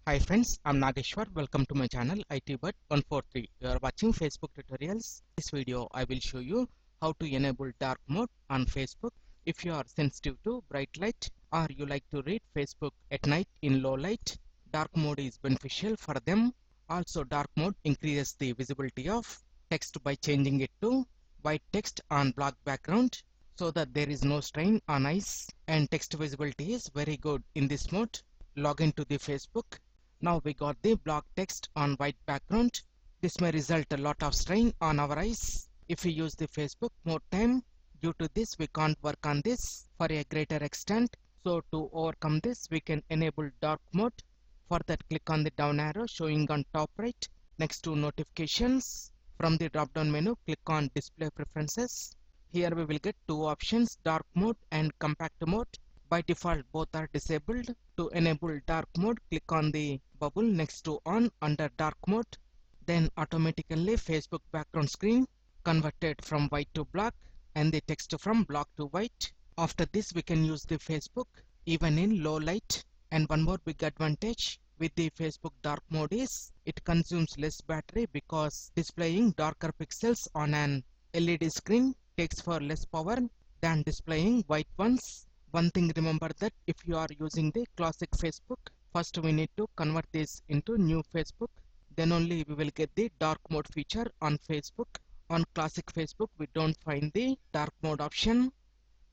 Hi friends, I'm Nageshwar. Welcome to my channel ITBird143. You are watching Facebook tutorials. In this video, I will show you how to enable dark mode on Facebook. If you are sensitive to bright light or you like to read Facebook at night in low light, dark mode is beneficial for them. Also, dark mode increases the visibility of text by changing it to white text on black background so that there is no strain on eyes, and text visibility is very good in this mode. Log into the Facebook. Now we got the block text on white background. This may result a lot of strain on our eyes if we use the Facebook more time. Due to this, we can't work on this for a greater extent. So to overcome this, we can enable dark mode. For that, click on the down arrow showing on top right next to notifications. From the drop down menu, click on display preferences. Here we will get two options, dark mode and compact mode. By default, both are disabled. To enable dark mode, click on the bubble next to on under dark mode. Then automatically Facebook background screen converted from white to black and the text from black to white. After this, we can use the Facebook even in low light. And one more big advantage with the Facebook dark mode is it consumes less battery because displaying darker pixels on an LED screen takes for less power than displaying white ones. One thing, remember that if you are using the classic Facebook, first we need to convert this into new Facebook. Then only we will get the dark mode feature on Facebook. On classic Facebook, we don't find the dark mode option.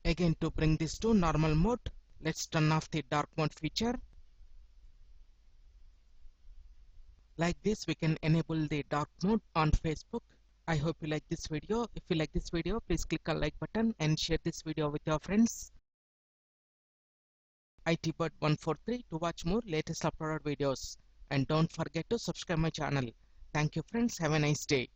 Again, to bring this to normal mode, let's turn off the dark mode feature. Like this, we can enable the dark mode on Facebook. I hope you like this video. If you like this video, please click a like button and share this video with your friends. ITBird143 to watch more latest uploaded videos, and don't forget to subscribe my channel. Thank you friends, have a nice day.